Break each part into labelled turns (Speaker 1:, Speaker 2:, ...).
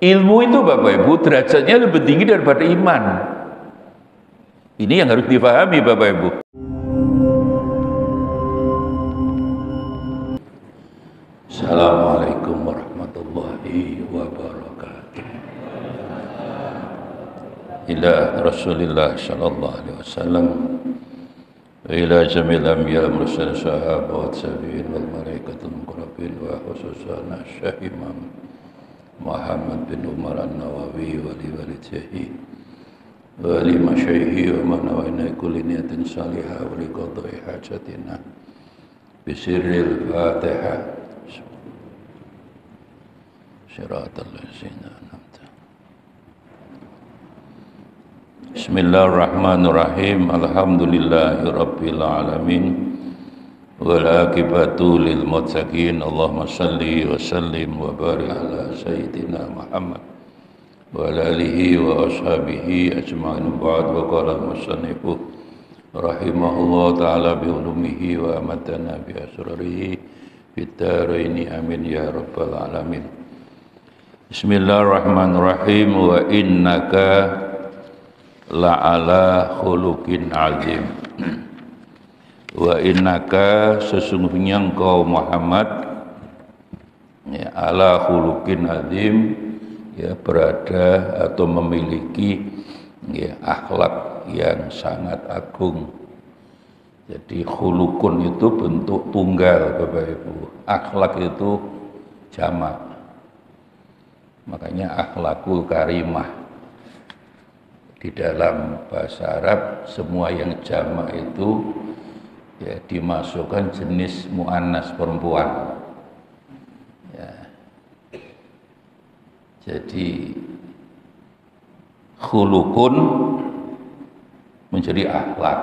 Speaker 1: Ilmu itu Bapak Ibu derajatnya lebih tinggi daripada iman. Ini yang harus dipahami Bapak Ibu. Assalamualaikum warahmatullahi wabarakatuh. Ila Rasulillah sallallahu alaihi wasallam wa ila jamil anbiya mursal sahabat sabiin wal malaikatul muqarrabin wa khususan Syekh Imam Muhammad bin Umar An-Nawawi wa li walidayhi wa li masyayikhi wa man nawayna kulli niyatin salihah wa li qadai hajatina bisirril Fatihah. Siratal ladzina an'amta. Bismillahirrahmanirrahim. Alhamdulillahirabbil alamin. Wal aqibatu lil muttaqin. Allahumma shalli wa sallim wa barik ala sayyidina Muhammad wa ala alihi wa ashabihi ajma'in. Ba'd wa qala al-musannif rahimahullah ta'ala bi ulumihi wa amatana bi asrarihi fid dharain amin ya rabbal alamin. Bismillahirrahmanirrahim. Wa innaka la'ala khuluqin azim. Wa innaka sesungguhnya engkau Muhammad ya, ala khuluqin azim ya, berada atau memiliki ya, akhlak yang sangat agung. Jadi khuluqun itu bentuk tunggal Bapak Ibu, akhlak itu jamak. Makanya akhlakul karimah. Di dalam bahasa Arab semua yang jamak itu ya, dimasukkan jenis muannas perempuan. Ya. Jadi khulukun menjadi akhlak.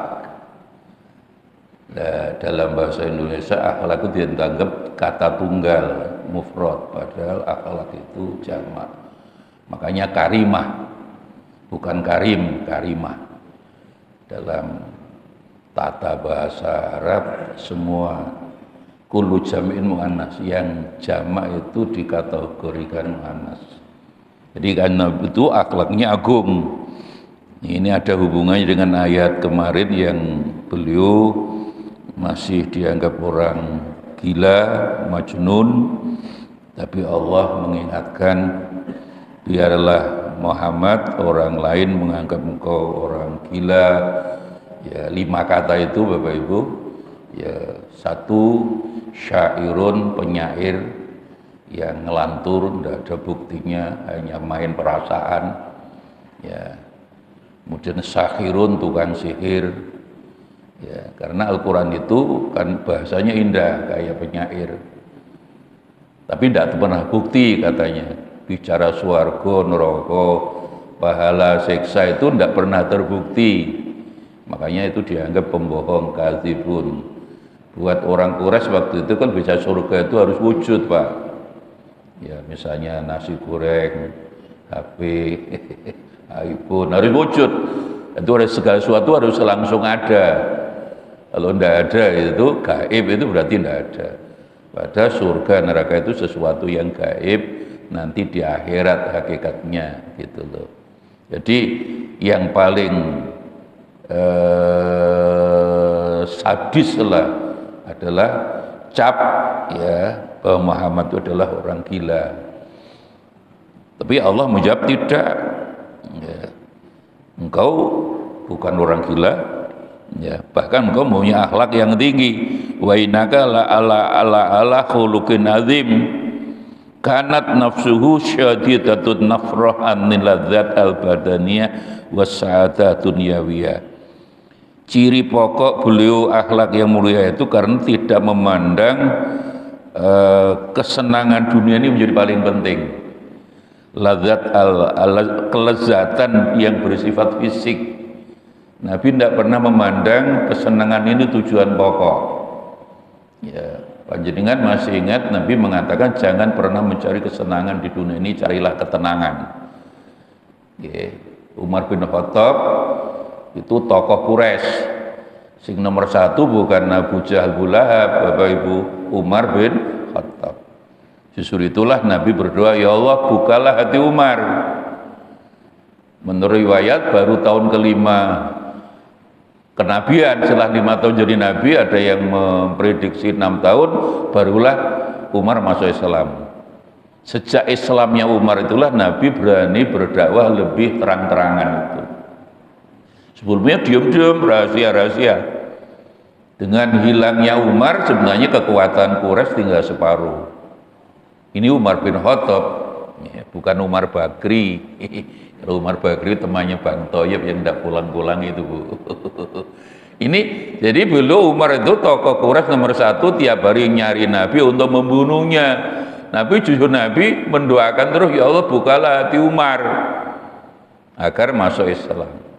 Speaker 1: Nah, dalam bahasa Indonesia akhlak itu dianggap kata tunggal, mufrad, padahal akhlak itu jamak. Makanya karimah, bukan karim, karimah. Dalam tata bahasa Arab semua kullu jam'in muannas, yang jamak itu dikategorikan muannas. Jadi karena itu akhlaknya agung. Ini ada hubungannya dengan ayat kemarin yang beliau masih dianggap orang gila, majnun, tapi Allah mengingatkan, biarlah Muhammad, orang lain menganggap engkau orang gila. Ya, 5 kata itu Bapak Ibu. Ya, 1 syairun, penyair yang ngelantur, tidak ada buktinya, hanya main perasaan. Ya, kemudian sahirun, tukang sihir. Ya, karena Al-Quran itu kan bahasanya indah kayak penyair, tapi tidak pernah bukti katanya. Bicara swarga, neraka, pahala, siksa itu tidak pernah terbukti. Makanya itu dianggap pembohong, kadzibun. Buat orang Quraisy waktu itu kan bisa surga itu harus wujud Pak. Ya misalnya nasi goreng, HP, iPhone harus wujud. Itu harus segala sesuatu harus langsung ada. Kalau tidak ada itu gaib, itu berarti tidak ada. Padahal surga neraka itu sesuatu yang gaib, nanti di akhirat hakikatnya gitu loh. Jadi yang paling sadis lah adalah cap ya, bahwa Muhammad itu adalah orang gila. Tapi Allah menjawab tidak. Ya, engkau bukan orang gila. Ya, bahkan engkau punya akhlak yang tinggi. Wa innaka la ala khuluqin azim. Kanat nafsuhu syadidatun nafrah anil ladzat al-badaniyah was sa'adah dunyawiyah. Ciri pokok beliau akhlak yang mulia itu karena tidak memandang kesenangan dunia ini menjadi paling penting. Ladzat kelezatan yang bersifat fisik. Nabi tidak pernah memandang kesenangan ini tujuan pokok. Ya, panjenengan masih ingat Nabi mengatakan jangan pernah mencari kesenangan di dunia ini, carilah ketenangan. Ya, Umar bin Khattab itu tokoh Quraisy. Sing nomor 1 bukan Abu Jahal Abu Lahab, Bapak Ibu, Umar bin Khattab. Justru itulah Nabi berdoa, ya Allah bukalah hati Umar. Menurut riwayat baru tahun kelima kenabian, setelah 5 tahun jadi Nabi, ada yang memprediksi 6 tahun, barulah Umar masuk Islam. Sejak Islamnya Umar itulah Nabi berani berdakwah lebih terang-terangan itu. Sebelumnya diam-diam, rahasia-rahasia. Dengan hilangnya Umar, sebenarnya kekuatan Quraisy tinggal separuh. Ini Umar bin Khattab, ya, bukan Umar Bakri. Kalau Umar Bakri temannya Bang Thoyib yang tidak pulang-pulang itu, Bu. Ini jadi dulu Umar itu tokoh Quraisy nomor 1, tiap hari nyari Nabi untuk membunuhnya. Nabi justru Nabi mendoakan terus, ya Allah bukalah hati Umar agar masuk Islam.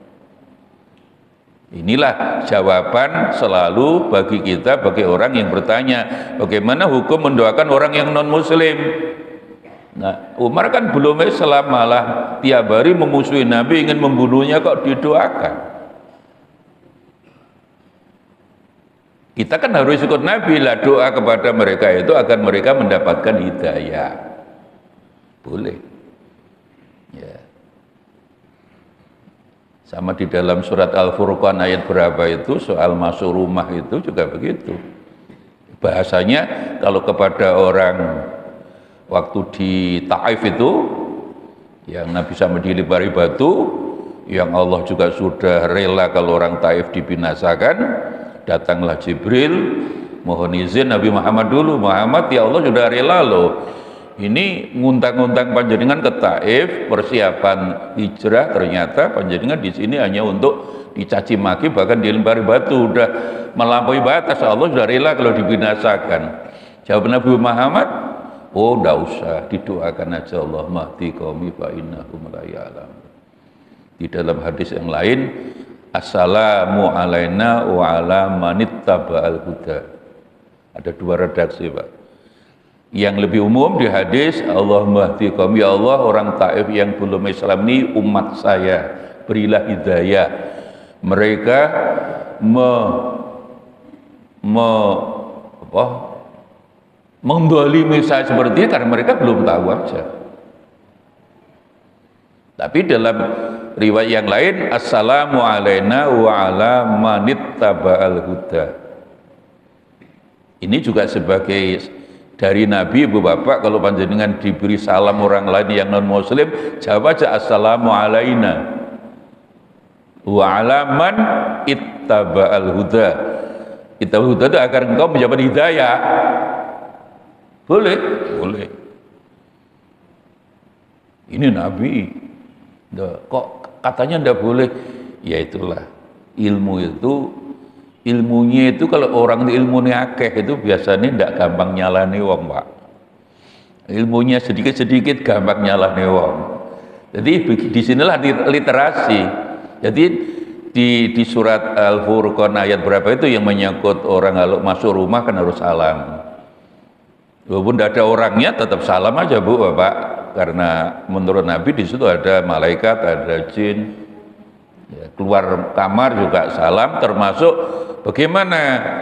Speaker 1: Inilah jawaban selalu bagi kita, bagi orang yang bertanya, bagaimana hukum mendoakan orang yang non-muslim? Nah, Umar kan belum Islam, malah tiap hari memusuhi Nabi, ingin membunuhnya, kok didoakan? Kita kan harus ikut Nabi lah, doa kepada mereka itu agar mereka mendapatkan hidayah. Boleh. Ya. Sama di dalam surat Al-Furqan ayat berapa itu, soal masuk rumah itu juga begitu. Bahasanya kalau kepada orang waktu di Taif itu, yang Nabi sama dilempari batu, yang Allah juga sudah rela kalau orang Taif dibinasakan, datanglah Jibril, mohon izin Nabi Muhammad dulu, Muhammad ya Allah sudah rela loh. Ini nguntang-nguntang panjenengan ke Taif, persiapan hijrah, ternyata panjenengan di sini hanya untuk dicaci maki, bahkan dilempari batu, udah melampaui batas. Allah sudah rela kalau dibinasakan. Jawab Nabi Muhammad, oh enggak usah, didoakan aja, Allah mahdi qaumi fa innahum la ya'lamun. Di dalam hadis yang lain, assalamu alaina wa ala manittaba'al huda. Ada 2 redaksi, Pak. Yang lebih umum di hadis, Allahumma hdi qaumi, ya Allah orang Taif yang belum Islam ini umat saya, berilah hidayah. Mereka mendolimi saya seperti itu karena mereka belum tahu aja. Tapi dalam riwayat yang lain, assalamu alaina wa ala manittaba'al huda. Ini juga sebagai dari Nabi, Ibu Bapak, kalau panjenengan diberi salam orang lain yang non muslim, jawab aja assalamu alaina wa ala man ittaba'al huda. Ittaba'al huda itu agar engkau mendapat hidayah. Boleh, boleh. Ini Nabi, kok katanya ndak boleh? Ya itulah, ilmunya itu kalau orang ilmunya akeh itu biasanya ndak gampang nyalani wong, Pak. Ilmunya sedikit-sedikit gampang nyalani wong. Jadi disinilah literasi. Jadi di surat Al-Furqan ayat berapa itu yang menyangkut orang kalau masuk rumah kan harus salam. Walaupun tidak ada orangnya tetap salam aja, Bu, Bapak, karena menurut Nabi di situ ada malaikat, ada jin, ya, keluar kamar juga salam, termasuk bagaimana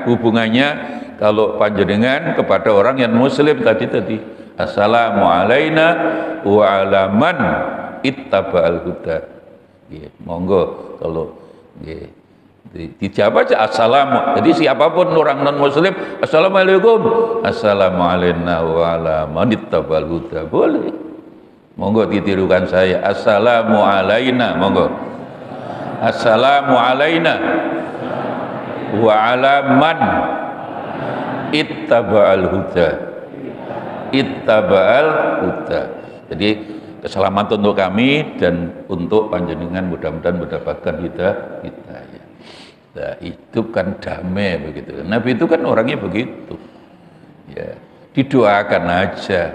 Speaker 1: hubungannya kalau panjenengan kepada orang yang muslim tadi assalamu alaina wa ala man ittaba'al huda. Ya, monggo kalau ya, dijawab aja assalamu. Jadi siapapun orang non muslim, assalamualaikum, assalamu alaina wa ala man ittaba'al huda, boleh. Monggo ditirukan saya, assalamu alaina, monggo. Assalamu alaina wa ala man ittaba'al huda. Ittaba'al huda. Jadi keselamatan untuk kami dan untuk panjenengan, mudah-mudahan mendapatkan hidayah. Nah, itu kan damai begitu. Nabi itu kan orangnya begitu. Ya, didoakan aja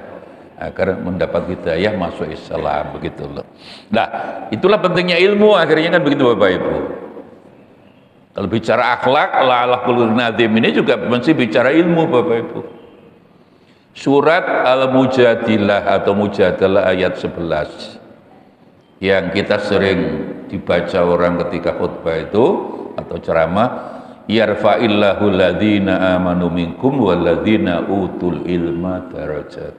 Speaker 1: agar mendapat hidayah masuk Islam, begitu loh. Nah, itulah pentingnya ilmu, akhirnya kan begitu Bapak Ibu. Kalau bicara akhlak, ala kulli nazim ini juga mesti bicara ilmu Bapak Ibu. Surat Al-Mujadilah atau Mujadalah ayat 11 yang kita sering dibaca orang ketika khutbah itu atau ceramah, yarfa'illahu alladhina amanu minkum walladzina utul ilma darajat.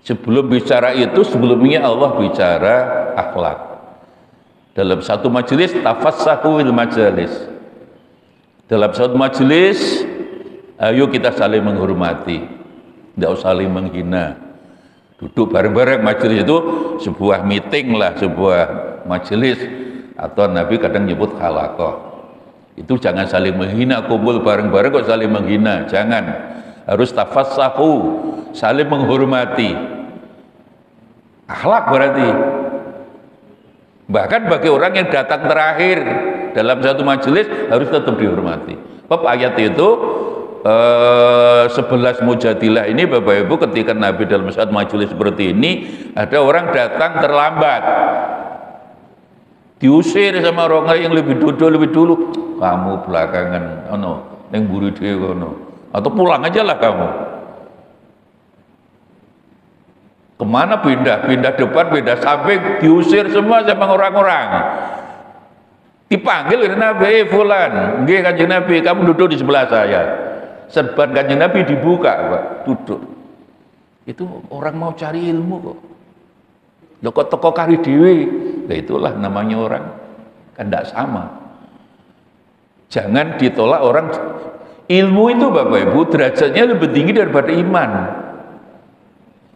Speaker 1: Sebelum bicara itu, sebelumnya Allah bicara akhlak. Dalam satu majelis, tafassahu fil majalis. Dalam satu majelis, ayo kita saling menghormati, tidak usah saling menghina. Duduk bareng-bareng, majelis itu sebuah meeting lah, sebuah majelis, atau Nabi kadang nyebut halaqah. Itu jangan saling menghina, kumpul bareng-bareng kok saling menghina, jangan. Harus tafassahu, saling menghormati. Akhlak berarti. Bahkan bagi orang yang datang terakhir dalam satu majelis harus tetap dihormati. Bab ayat itu 11 Mujadilah ini Bapak Ibu, ketika Nabi dalam satu majelis seperti ini, ada orang datang terlambat, diusir sama orang yang lebih dulu, kamu belakangan yang buru dhewe atau pulang aja lah kamu. Kemana pindah depan, pindah samping, diusir semua sama orang-orang. Dipanggil oleh Nabi, fulan, nggih Kanjeng Nabi, kamu duduk di sebelah saya. Serban Kanjeng Nabi dibuka, Pak, duduk. Itu orang mau cari ilmu kok. Loh kok teko kari dewe. Nah itulah namanya orang kan tidak sama. Jangan ditolak orang. Ilmu itu Bapak Ibu derajatnya lebih tinggi daripada iman.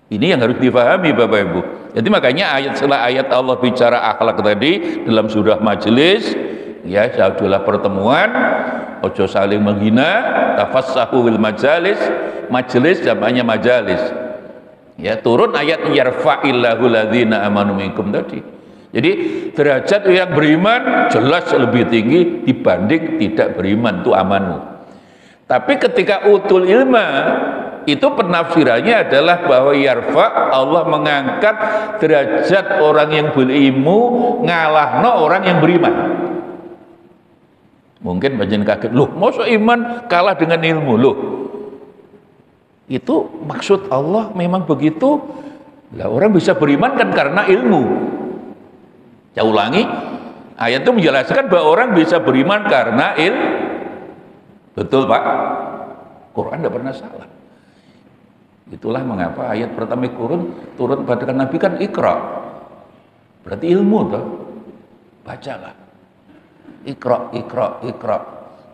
Speaker 1: Ini yang harus difahami Bapak Ibu. Jadi makanya setelah ayat Allah bicara akhlak tadi dalam surah majelis, ya saujulah pertemuan, ojo saling menghina, tafassahu wil majalis, majelis jamaknya majalis. Ya, turun ayat yarfa'illahu ladzina amanu minkum tadi. Jadi derajat yang beriman jelas lebih tinggi dibanding tidak beriman, itu amanu. Tapi ketika utul ilma itu penafsirannya adalah bahwa yarfa, Allah mengangkat derajat orang yang berilmu ngalahno orang yang beriman. Mungkin bagian kaget, loh masa iman kalah dengan ilmu? Loh itu maksud Allah memang begitu. Lah orang bisa beriman kan karena ilmu. Saya ulangi, ayat itu menjelaskan bahwa orang bisa beriman karena ilmu. Betul Pak, Quran tidak pernah salah. Itulah mengapa ayat pertama turun pada Nabi kan Iqra, berarti ilmu toh, bacalah. Iqra, Iqra, Iqra.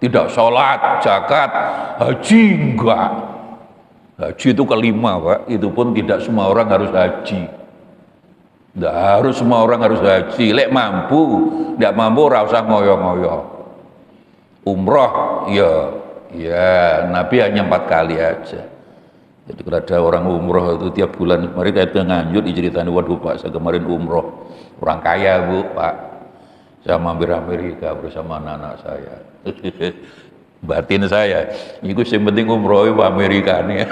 Speaker 1: Tidak sholat, zakat, haji enggak. Haji itu kelima Pak, itu pun tidak semua orang harus haji. Tidak harus semua orang harus haji. Lek mampu, tidak mampu ora usah ngoyo-ngoyo. Umroh, ya Nabi hanya 4 kali aja. Jadi kalau ada orang umroh itu tiap bulan, mereka itu nganjur diceritani, waduh Pak, saya kemarin umroh, orang kaya Bu, Pak, saya mampir Amerika bersama anak-anak saya. Batin saya, itu yang penting umroh itu Amerika nih.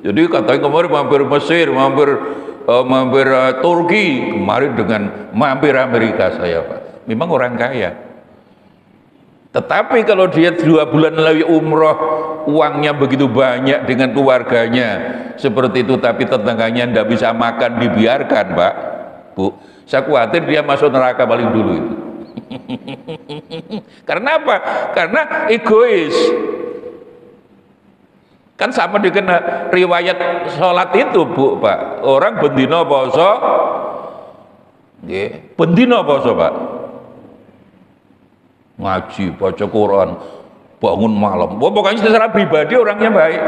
Speaker 1: Jadi katanya kemarin mampir Mesir, mampir Turki, kemarin dengan mampir Amerika saya Pak. Memang orang kaya. Tetapi kalau dia 2 bulan lagi umroh, uangnya begitu banyak dengan keluarganya seperti itu, tapi tetangganya tidak bisa makan, dibiarkan Pak, Bu, saya khawatir dia masuk neraka paling dulu itu. Karena apa? Karena egois. Kan sama dengan riwayat sholat itu Bu, Pak, orang bendino poso, bendino poso Pak, ngaji, baca Quran, bangun malam. Pokoknya secara pribadi orangnya baik,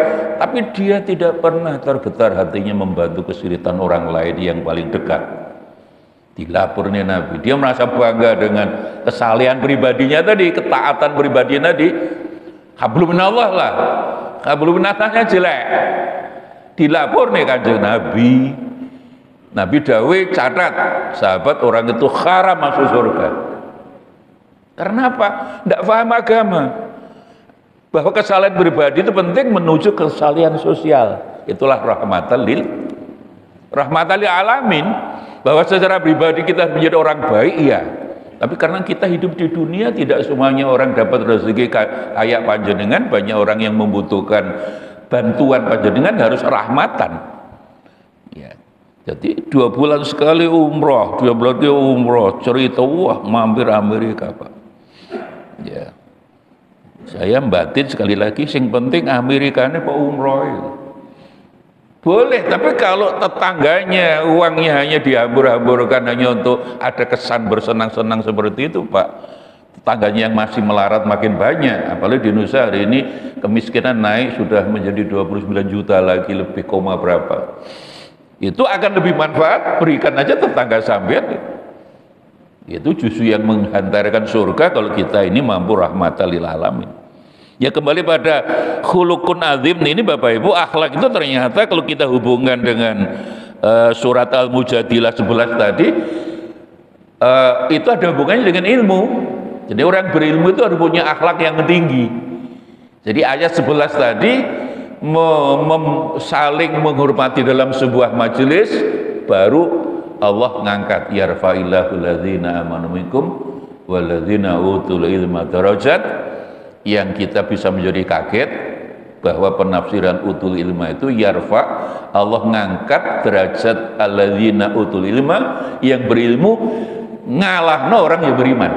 Speaker 1: tapi dia tidak pernah tergetar hatinya membantu kesulitan orang lain yang paling dekat. Dilapurnya Nabi, dia merasa bangga dengan kesalehan pribadinya tadi, ketaatan pribadinya tadi. Hablum minallah lah, hablum minallahnya jelek. Dilapor nih Kanjeng Nabi. Nabi dawe catat, sahabat orang itu haram masuk surga. Karena apa? Tidak paham agama. Bahwa kesalahan pribadi itu penting menuju kesalahan sosial. Itulah rahmatan lil alamin. Bahwa secara pribadi kita menjadi orang baik, iya. Tapi karena kita hidup di dunia, tidak semuanya orang dapat rezeki kayak panjenengan. Banyak orang yang membutuhkan bantuan panjenengan, harus rahmatan. Ya. Jadi 2 bulan sekali umroh, 2 bulan dia umroh, cerita wah mampir Amerika Pak. Ya, saya batin sekali lagi, sing penting Amerikanya Pak umroh. Boleh, tapi kalau tetangganya uangnya hanya dihambur-hamburkan hanya untuk ada kesan bersenang-senang seperti itu, Pak, tetangganya yang masih melarat makin banyak. Apalagi di Indonesia hari ini kemiskinan naik sudah menjadi 29 juta lagi lebih koma berapa. Itu akan lebih manfaat, berikan aja tetangga sampean. Itu justru yang menghantarkan surga kalau kita ini mampu rahmatan lil alamin. Ya kembali pada khulukun azim ini Bapak Ibu, akhlak itu ternyata kalau kita hubungkan dengan surat Al-Mujadilah 11 tadi, itu ada hubungannya dengan ilmu. Jadi orang berilmu itu harus punya akhlak yang tinggi. Jadi ayat 11 tadi saling menghormati dalam sebuah majelis, baru Allah ngangkat yarfa'illahu alladzina amanu minkum walladzina utul ilma darajat. Yang kita bisa menjadi kaget bahwa penafsiran utul ilma itu yarfa, Allah ngangkat derajat alladzina utul ilma, yang berilmu ngalahno orang yang beriman.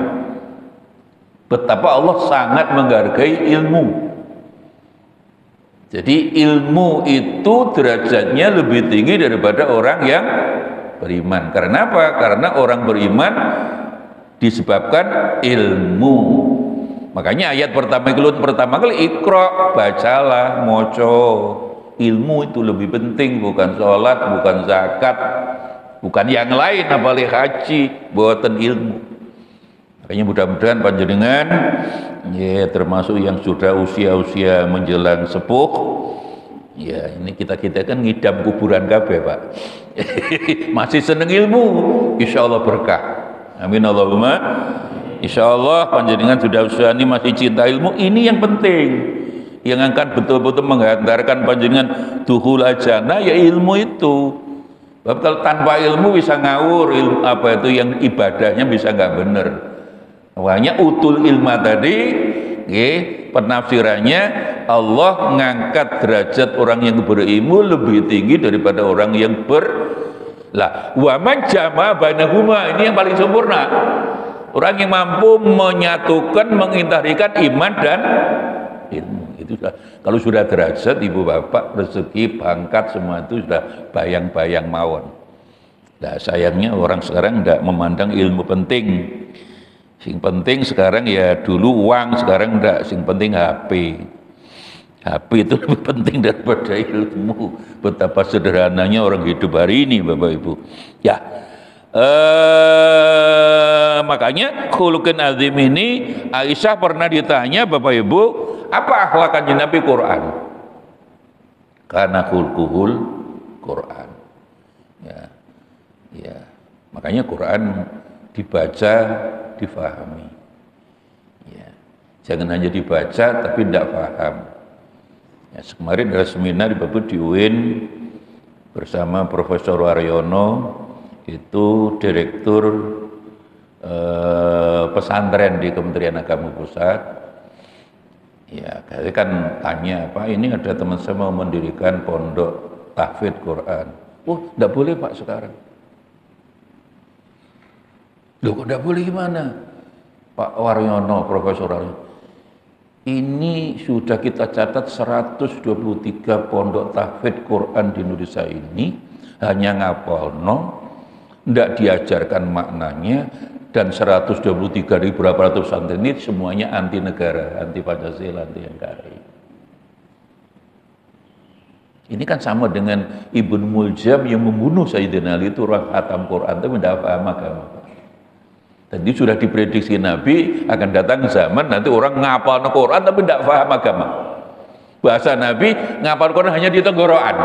Speaker 1: Betapa Allah sangat menghargai ilmu. Jadi ilmu itu derajatnya lebih tinggi daripada orang yang beriman. Karena apa? Karena orang beriman disebabkan ilmu. Makanya ayat pertama kali Iqra, bacalah, moco. Ilmu itu lebih penting, bukan sholat, bukan zakat, bukan yang lain, apalagi haji, buatan ilmu. Makanya mudah-mudahan panjenengan ya termasuk yang sudah usia-usia menjelang sepuh, ya ini kita kan ngidam kuburan kabeh, Pak. Masih seneng ilmu, insya Allah berkah. Amin Allahumma. Insya Allah panjenengan sudah usia ini masih cinta ilmu, ini yang penting, yang akan betul-betul menghantarkan panjenengan duhul ajana, ya ilmu itu. Sebab kalau tanpa ilmu bisa ngawur, ilmu apa itu yang ibadahnya bisa nggak bener. Makanya utul ilma tadi, penafsirannya Allah ngangkat derajat orang yang berilmu lebih tinggi daripada orang yang lah. Wa man jama bainahuma, ini yang paling sempurna. Orang yang mampu menyatukan, mengintarikan iman dan ilmu. Itu sudah, kalau sudah derajat ibu bapak, rezeki, pangkat, semua itu sudah bayang-bayang mawon. Nah sayangnya orang sekarang tidak memandang ilmu penting. Sing penting sekarang ya dulu uang, sekarang enggak. Sing penting HP. HP itu lebih penting daripada ilmu. Betapa sederhananya orang hidup hari ini Bapak Ibu. Ya. Makanya khuluqun azim ini Aisyah pernah ditanya Bapak Ibu, apa akhlakan Nabi Quran? Karena khulquhul Quran. Ya. Makanya Quran dibaca, difahami. Ya. Jangan hanya dibaca tapi tidak paham. Ya, kemarin ada seminar di Bapak di UIN bersama Profesor Waryono, itu direktur pesantren di Kementerian Agama Pusat. Ya, saya kan tanya, Pak, ini ada teman saya mau mendirikan pondok tahfidz Quran. Oh, enggak boleh Pak sekarang. Loh, kok enggak boleh gimana? Pak Waryono, Profesor Waryono, ini sudah kita catat 123 pondok tahfidz Quran di Indonesia ini hanya ngapalno, tidak diajarkan maknanya, dan 123.000 berapa ratus santri ini semuanya anti negara, anti Pancasila, anti NKRI. Ini kan sama dengan Ibnu Muljam yang membunuh Sayyidina Ali, itu orang khatam Quran tapi tidak paham agama. Dan itu sudah diprediksi Nabi akan datang zaman nanti orang ngapal Quran tapi tidak paham agama. Bahasa Nabi ngapal Quran hanya di tenggorokan.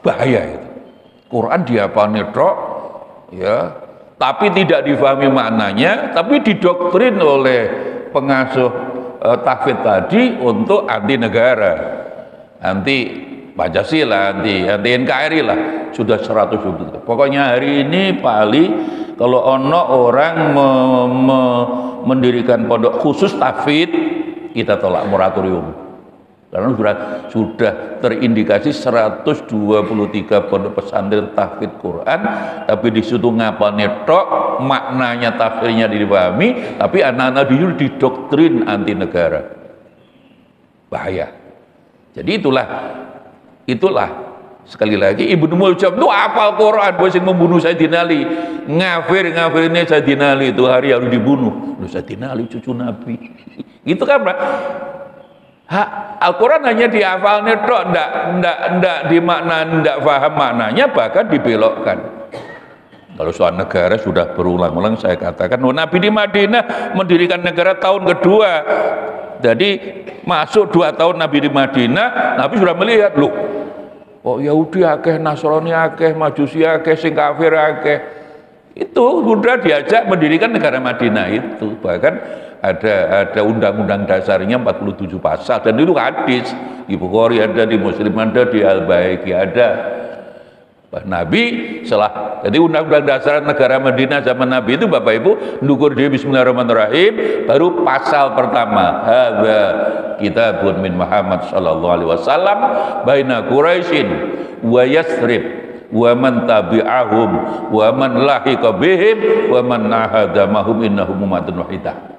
Speaker 1: Bahaya itu. Quran dihafalnya tok, ya, tapi tidak difahami maknanya, tapi didoktrin oleh pengasuh tahfidz tadi untuk anti negara, anti Pancasila, anti NKRI lah, sudah 100. Pokoknya hari ini paling kalau ono orang mendirikan pondok khusus tahfidz, kita tolak moratorium. Karena sudah terindikasi 123 pondok pesantren tahfidz Quran, tapi di situ ngapal netok, maknanya tafsirnya dipahami, tapi anak-anak didoktrin anti negara. Bahaya. Jadi itulah Itulah sekali lagi Ibnu Muljam itu hafal Quran, bos yang membunuh Sayyidina Ali, ngafir ini Sayyidina Ali itu hari harus dibunuh. Loh, Sayyidina Ali cucu Nabi. Itu kan Al-Quran hanya dihafalnya tok, ndak dimakna, ndak paham maknanya, bahkan dibelokkan. Kalau soal negara sudah berulang-ulang saya katakan, Nabi di Madinah mendirikan negara tahun kedua. Jadi masuk 2 tahun Nabi di Madinah, Nabi sudah melihat, loh, oh Yahudi akeh, Nasrani akeh, Majusi akeh, sing kafir akeh. Itu sudah diajak mendirikan negara Madinah itu. Bahkan ada undang-undang dasarnya 47 pasal, dan itu hadis di Bukhari ada, di Muslim ada, di Al-Baihaqi ada. Nabi jadi undang-undang dasar negara Madinah zaman Nabi itu Bapak Ibu ndukur dia bismillahirrahmanirrahim, baru pasal pertama, hadza kitabun min Muhammad sallallahu alaihi wasallam baina Quraisyin wa Yathrib wa man tabi'ahum wa man lahiqa bihim wa man ahada mahum innahum ummatun wahidah.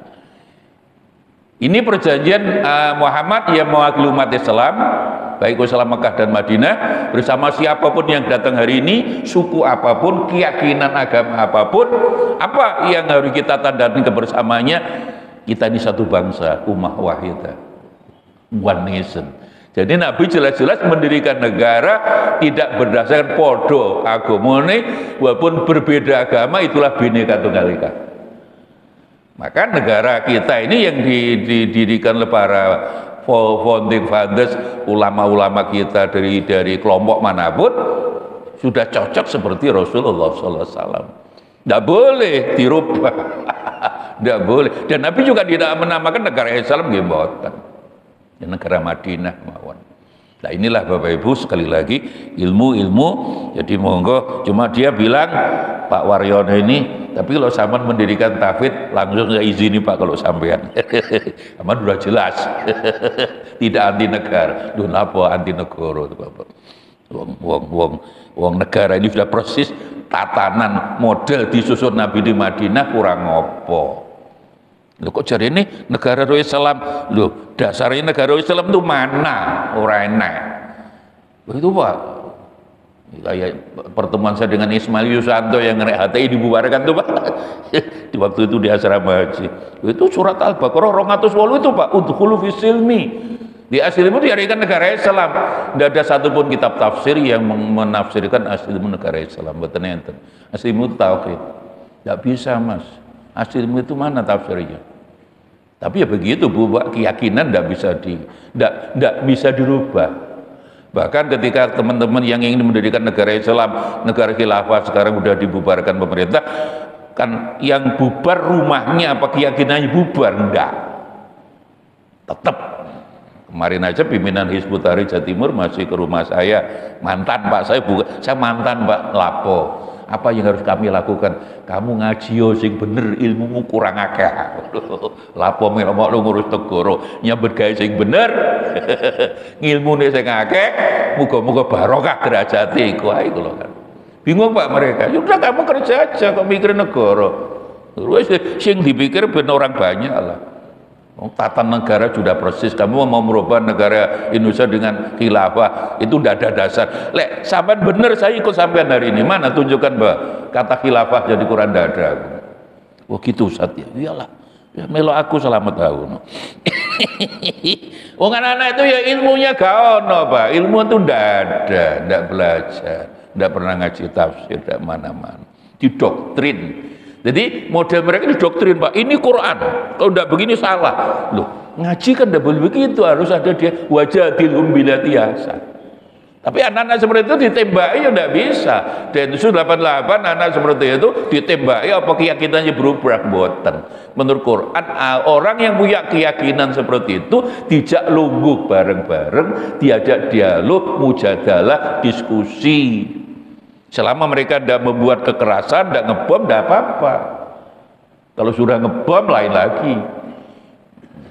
Speaker 1: Ini perjanjian Muhammad yang mewakili umat Islam, baik Islam Mekah dan Madinah, bersama siapapun yang datang hari ini, suku apapun, keyakinan agama apapun, apa yang harus kita tandai kebersamanya, kita ini satu bangsa, ummah wahidah, one nation. Jadi Nabi jelas-jelas mendirikan negara tidak berdasarkan podo agama ini, walaupun berbeda agama, itulah Bhinneka Tunggal Ika. Maka negara kita ini yang didirikan oleh para founding fathers, ulama-ulama kita dari kelompok manapun, sudah cocok seperti Rasulullah SAW. Tidak boleh dirubah, tidak boleh. Dan Nabi juga tidak menamakan negara Islam gimbotan, negara Madinah mawon. Nah inilah Bapak Ibu sekali lagi ilmu. Jadi monggo, cuma dia bilang Pak Waryono ini, tapi kalau sampean mendirikan tauhid langsung nggak izini Pak kalau sampean. Aman sudah jelas. Tidak anti negara. Duh napa anti negara itu Bapak. Wong negara ini sudah persis tatanan model disusun Nabi di Madinah, kurang apa. Loh kok jadi ini negara Islam? Loh dasarnya negara Islam itu mana? Orang enak. Itu Pak, kayak pertemuan saya dengan Ismail Yusanto yang ngerek HTI dibubarkan tuh Pak. Di waktu itu di asrama haji. Itu surat Al-Baqarah 208 itu Pak, udkhulu fisilmi. Di aslimu diartikan negara Islam. Tidak ada satupun kitab tafsir yang menafsirkan aslimu negara Islam. Betul enten. Aslimu tauhid. Tidak bisa Mas. Aslimu itu mana tafsirnya? Tapi ya begitu Bu, keyakinan tidak bisa dirubah. Bahkan ketika teman-teman yang ingin mendirikan negara Islam, negara khilafah sekarang sudah dibubarkan pemerintah, kan yang bubar rumahnya apa keyakinannya bubar? Enggak. Tetap. Kemarin aja pimpinan Hizbut Tahrir Jawa Timur masih ke rumah saya, mantan Pak, saya mantan Pak, lapo. Apa yang harus kami lakukan? Kamu ngaji yo sing bener, ilmumu kurang akeh. Lapo melok lu ngurus negara, nyambut gawe sing bener. Ngilmune sing akeh, muga-muga barokah derajate iku ae kula kan. Bingung Pak mereka. Ya udah kamu kerja aja kok mikirin negara. Terus sing dipikir ben orang banyak lah. Tata negara sudah persis, kamu mau merubah negara Indonesia dengan khilafah itu tidak ada dasar. Lek sampean bener saya ikut sampean hari ini, mana tunjukkan bahwa kata khilafah jadi Quran tidak ada. Wah gitu Ustaz ya, iyalah ya melo aku selamat tahun. Wong anak-anak itu ya ilmunya gak ono Pak, ilmu itu tidak ada, tidak belajar, tidak pernah ngaji tafsir, tidak mana-mana, didoktrin. Jadi model mereka didoktrin Pak, ini Quran, kalau tidak begini salah. Loh, ngaji kan tidak boleh begitu, harus ada dia wajadilhum billati ahsan. Tapi anak-anak seperti itu ditembaki ya tidak bisa. Densus 88 anak seperti itu ditembaki apa keyakinannya berubah mboten. Menurut Quran, orang yang punya keyakinan seperti itu dijak lungguh bareng-bareng, diajak dialog, mujadalah, diskusi. Selama mereka tidak membuat kekerasan, tidak ngebom, tidak apa-apa. Kalau sudah ngebom lain lagi.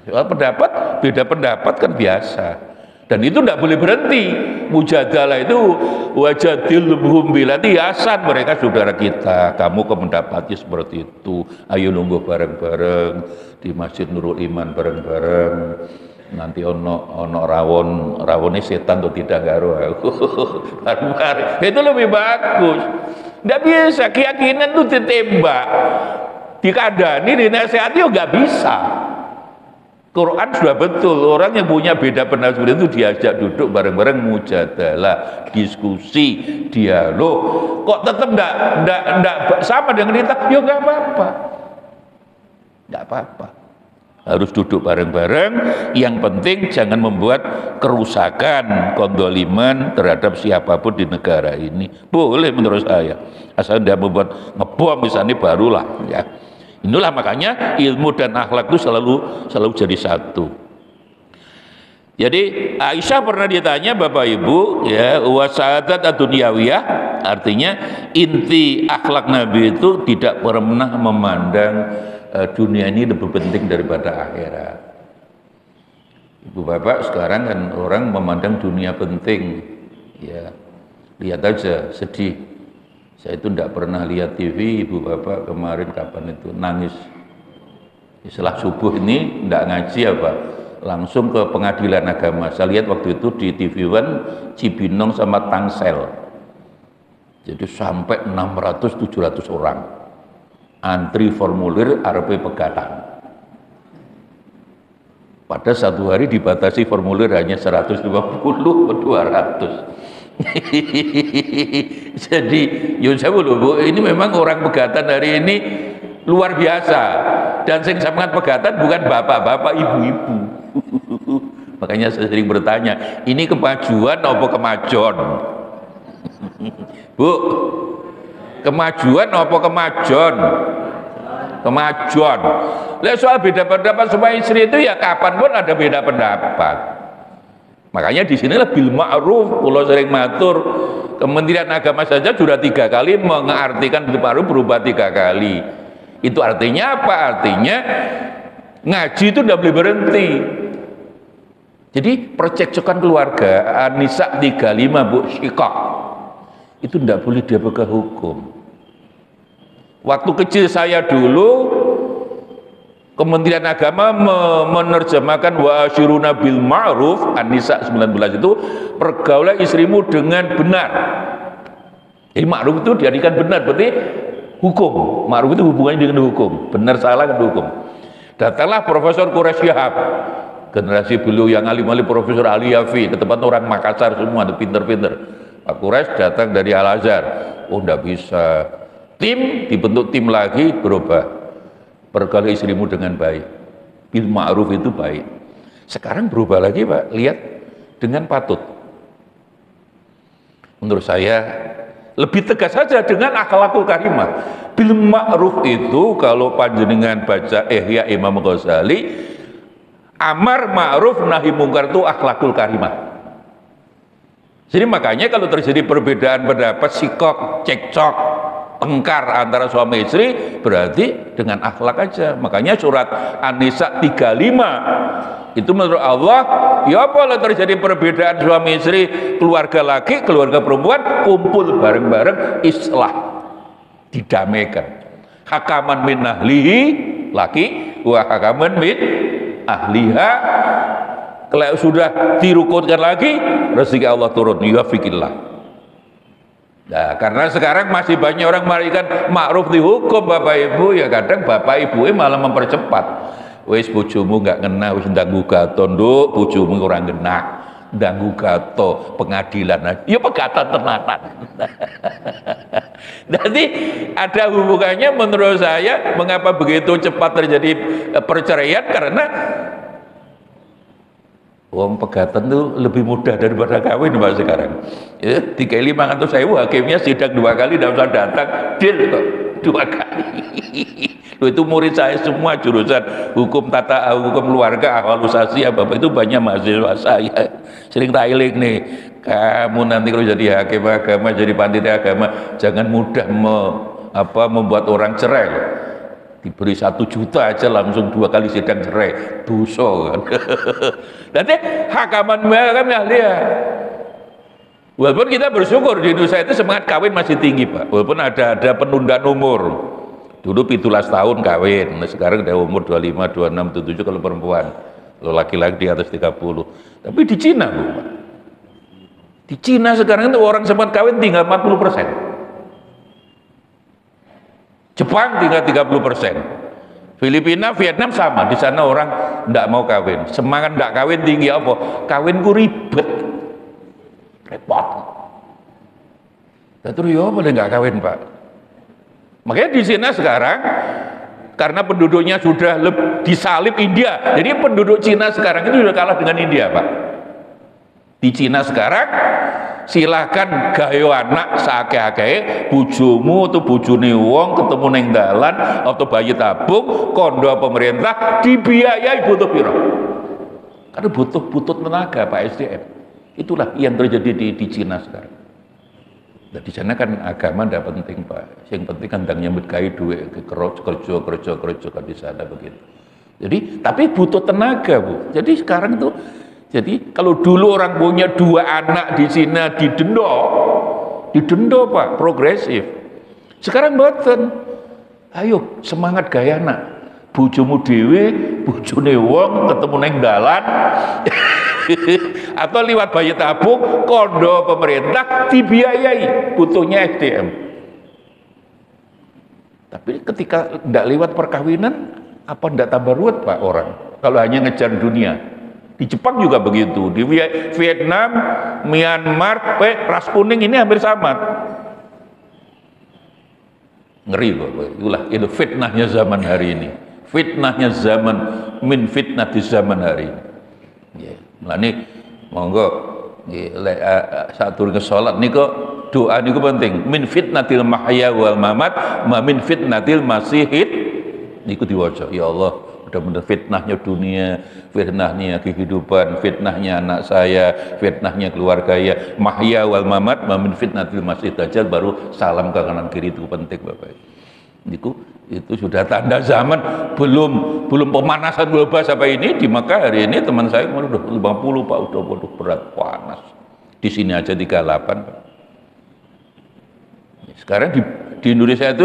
Speaker 1: Pendapat, beda pendapat kan biasa. Dan itu tidak boleh berhenti. Mujadalah itu wajadilhum billati ahsan. Mereka saudara kita. Kamu kok mendapati seperti itu. Ayo nunggu bareng-bareng di Masjid Nurul Iman bareng-bareng. nanti ono rawone setan atau tidak karo aku. Itu lebih bagus. Nggak bisa keyakinan tuh ditembak, dikadani, dinasehati yo nggak bisa. Quran sudah betul, orang yang punya beda pendapat seperti itu diajak duduk bareng-bareng, mujadalah, diskusi, dialog. Kok tetap enggak sama dengan kita? Ya nggak apa-apa, nggak apa-apa. Harus duduk bareng-bareng. Yang penting jangan membuat kerusakan, kondoliman terhadap siapapun di negara ini. Boleh menurut saya, asal tidak membuat ngebom misalnya, barulah ya. Inilah makanya ilmu dan akhlak itu selalu jadi satu. Jadi Aisyah pernah ditanya Bapak Ibu, ya, wasadat ad-dunyawiyah, artinya inti akhlak Nabi itu tidak pernah memandang dunia ini lebih penting daripada akhirat. Ibu Bapak sekarang kan orang memandang dunia penting, ya, lihat aja sedih. Saya itu tidak pernah lihat TV, Ibu Bapak kemarin kapan itu nangis. Setelah subuh ini tidak ngaji apa, langsung ke pengadilan agama. Saya lihat waktu itu di TV One, Cibinong sama Tangsel. Jadi sampai 600-700 orang antri formulir RP Pegatan. Pada satu hari dibatasi formulir hanya 150 ke 200. Jadi Yusuf Bu, ini memang orang Pegatan hari ini luar biasa, dan sing sangat Pegatan bukan bapak-bapak, ibu-ibu. Makanya saya sering bertanya, ini kemajuan apa kemajon? Bu, kemajuan apa kemajon? Kemajuan. Lihat soal beda pendapat sama istri itu ya kapanpun ada beda pendapat. Makanya di sinilah bil ma'ruf, kalau sering matur, Kementerian Agama saja sudah 3 kali mengartikan bil ma'ruf berubah 3 kali. Itu artinya apa? Artinya ngaji itu tidak boleh berhenti. Jadi percekcokan keluarga, An-Nisa 35 Bu, syikak, itu tidak boleh dibawa hukum. Waktu kecil saya dulu, Kementerian Agama menerjemahkan wa asyiruna bil ma'ruf, An-Nisa 19 itu, pergaulan istrimu dengan benar. Jadi ma'ruf itu diartikan benar, berarti hukum. Ma'ruf itu hubungannya dengan hukum, benar salah kan hukum. Datanglah Profesor Quraisy Shihab, generasi beliau yang alim-alim, Profesor Ali Yafi, ke tempat orang Makassar semua, ada pinter-pinter. Pak Quraisy datang dari Al-Azhar, oh enggak bisa. Dibentuk tim lagi, berubah. Pergaulan istrimu dengan baik, bil ma'ruf itu baik. Sekarang berubah lagi Pak, lihat, dengan patut. Menurut saya lebih tegas saja dengan akhlakul karimah. Bil ma'ruf itu kalau panjenengan baca Ihya Imam Ghazali, amar ma'ruf nahi mungkar itu akhlakul karimah. Jadi makanya kalau terjadi perbedaan pendapat, sikok, cekcok, tengkar antara suami istri, berarti dengan akhlak aja. Makanya surat An-Nisa 35 itu menurut Allah, ya boleh terjadi perbedaan suami istri, keluarga laki, keluarga perempuan, kumpul bareng-bareng, islah, didamaikan. Hakaman min ahlihi, laki, wa hakaman min ahliha. Kalau sudah dirukunkan lagi, rezeki Allah turun, ya fikillah. Nah, karena sekarang masih banyak orang marikan ma'ruf dihukum Bapak Ibu, ya kadang Bapak Ibu malah mempercepat. Wis bojomu nggak ngena, wis ndanggu gato nduk, bojomu kurang ngena, ndanggu gato pengadilan. Ya pegatan tenanan. Jadi ada hubungannya menurut saya mengapa begitu cepat terjadi perceraian, karena wong pegatan itu lebih mudah daripada kawin Pak sekarang. Ya, 3.500.000 hakimnya sidang 2 kali, tidak usah datang, deal kok 2 kali. Loh, itu murid saya semua jurusan hukum hukum keluarga, akwalusasi apa itu banyak mahasiswa saya. Sering tailing nih, kamu nanti kalau jadi hakim agama, jadi panitia agama, jangan mudah membuat orang cerai. Diberi 1 juta aja langsung 2 kali sidang cerai, dosa kan. Nanti hakaman lihat. Walaupun kita bersyukur di Indonesia itu semangat kawin masih tinggi Pak, walaupun ada penundaan umur. Dulu 17 tahun kawin, nah sekarang udah umur 25, 26, 27 kalau perempuan. Kalau laki-laki di atas 30. Tapi di Cina, Bu, Pak. Di Cina sekarang itu orang sempat kawin tinggal 40%. Jepang tinggal 30%. Filipina, Vietnam sama. Di sana orang tidak mau kawin. Semangat tidak kawin tinggi apa? Kawinku ribet. Repot. Dan terus ya boleh nggak kawin, Pak? Makanya di Cina sekarang karena penduduknya sudah disalib India. Jadi penduduk Cina sekarang itu sudah kalah dengan India, Pak. Di Cina sekarang silahkan gayo anak seakeh-akeh, bojomu atau bojone wong ketemu neng dalan atau bayi tabung kondo pemerintah dibiayai butuh piro. Karena butuh tenaga, Pak, SDM. Itulah yang terjadi di Cina sekarang. Dan di sana kan agama tidak penting, Pak. Yang penting kan nyambut gawe duit kerja kan di sana begitu. Jadi tapi butuh tenaga, Bu. Jadi sekarang itu kalau dulu orang punya 2 anak di Cina didenda, Pak, progresif. Sekarang mboten. Ayo semangat gaya anak. Bojomu dhewe, bojone wong ketemu neng dalan. Atau lewat bayi tabung, kondo pemerintah dibiayai, butuhnya SDM. Tapi ketika tidak lewat perkawinan, apa tidak tambah ruwet, Pak, orang? Kalau hanya ngejar dunia. Di Jepang juga begitu, di Vietnam, Myanmar, ras kuning ini hampir sama. Ngeri, Bapak. Itulah itu fitnahnya zaman hari ini. Fitnahnya zaman min fitnah di zaman hari ini. Ya, melani monggo saat turun ke sholat niku doa niku penting. Min fitnatil mahya wal mamat, ma min fitnatil masihid niku diwaca. Ya Allah, mudah-mudahan fitnahnya dunia, fitnahnya kehidupan, fitnahnya anak saya, fitnahnya keluarga ya, mahya wal mamat, ma min fitnatil masihid dajjal, baru salam ke kanan kiri itu penting, Bapak. Itu sudah tanda zaman, belum pemanasan global sampai ini. Di Makkah hari ini teman saya kemarin udah 50, Pak, udah berat panas. Di sini aja 38, Pak. Sekarang di Indonesia itu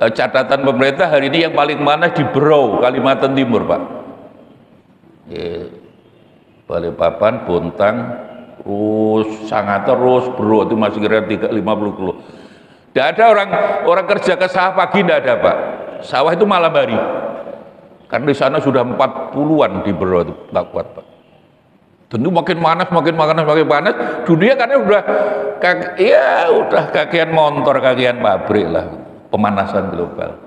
Speaker 1: catatan pemerintah hari ini yang paling panas di Berau, Kalimantan Timur, Pak. Balikpapan, Bontang, terus Sangatta, terus Berau itu masih kira 50 kilo. Tidak ada orang kerja ke sawah pagi, tidak ada, Pak. Sawah itu malam hari. Karena di sana sudah 40-an di Berau itu nggak kuat, Pak. Tentu makin panas. Dunia karena udah kakian motor, kakian pabrik lah. Pemanasan global.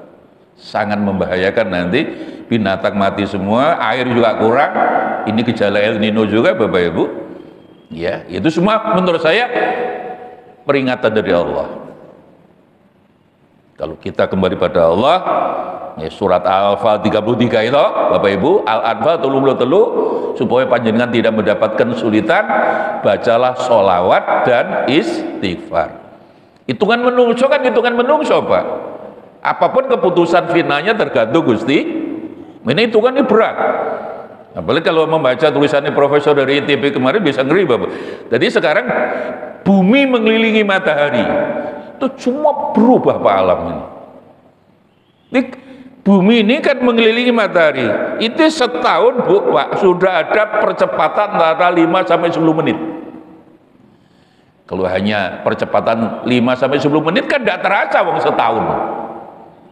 Speaker 1: Sangat membahayakan, nanti binatang mati semua, air juga kurang. Ini gejala El Nino juga, Bapak Ibu. Ya, itu semua menurut saya peringatan dari Allah. Kalau kita kembali pada Allah, ya, surat Al-Anfal 33 itu, Bapak Ibu, Al-Anfal telu supaya panjenengan tidak mendapatkan kesulitan, bacalah sholawat dan istighfar. Hitungan menungso kan hitungan menungso, Pak. Apapun keputusan finalnya tergantung Gusti. Ini hitungan ini berat. Apalagi kalau membaca tulisannya profesor dari ITB kemarin bisa ngeri, Bapak. Jadi sekarang bumi mengelilingi matahari. Itu cuma berubah, Pak, alam ini. Bumi ini kan mengelilingi matahari. Itu setahun, Bu, Pak, sudah ada percepatan antara 5 sampai 10 menit. Kalau hanya percepatan 5 sampai 10 menit kan tidak terasa wong setahun.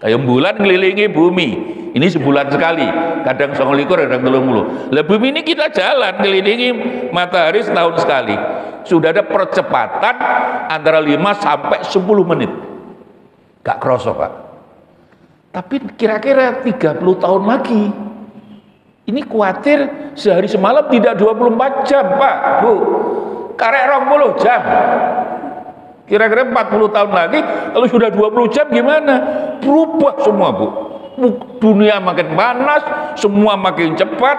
Speaker 1: Kayak bulan mengelilingi bumi. Ini sebulan sekali. Kadang 29, kadang 30. Lah bumi ini kita jalan mengelilingi matahari setahun sekali. Sudah ada percepatan antara 5 sampai 10 menit. Gak kerasa, Pak. Tapi kira-kira 30 tahun lagi, ini khawatir sehari semalam tidak 24 jam, Pak, Bu. Karek 20 jam. Kira-kira 40 tahun lagi, kalau sudah 20 jam gimana? Berubah semua, Bu. Dunia makin panas, semua makin cepat.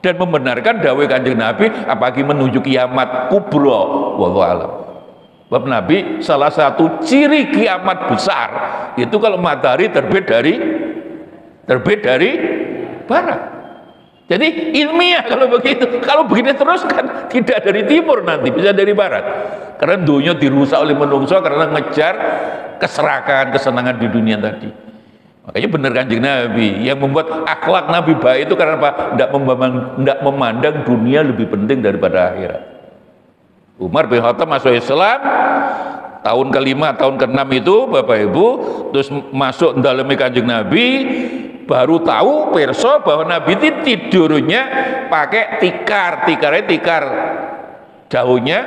Speaker 1: Dan membenarkan dawai Kanjeng Nabi, apalagi menuju kiamat kubro, wallahu alam. Sebab Nabi salah satu ciri kiamat besar itu kalau matahari terbit dari barat. Jadi ilmiah kalau begitu. Kalau begini terus kan tidak dari timur, nanti bisa dari barat. Karena dunia dirusak oleh menungso karena ngejar keserakan, kesenangan di dunia tadi. Makanya benar Kanjeng Nabi, yang membuat akhlak Nabi baik itu karena apa? Tidak memandang dunia lebih penting daripada akhirat. Umar bin Khattab masuk Islam tahun ke-5, tahun ke-6 itu Bapak Ibu, terus masuk dalam Kanjeng Nabi, baru tahu perso bahwa Nabi itu tidurnya pakai tikar, tikar daunnya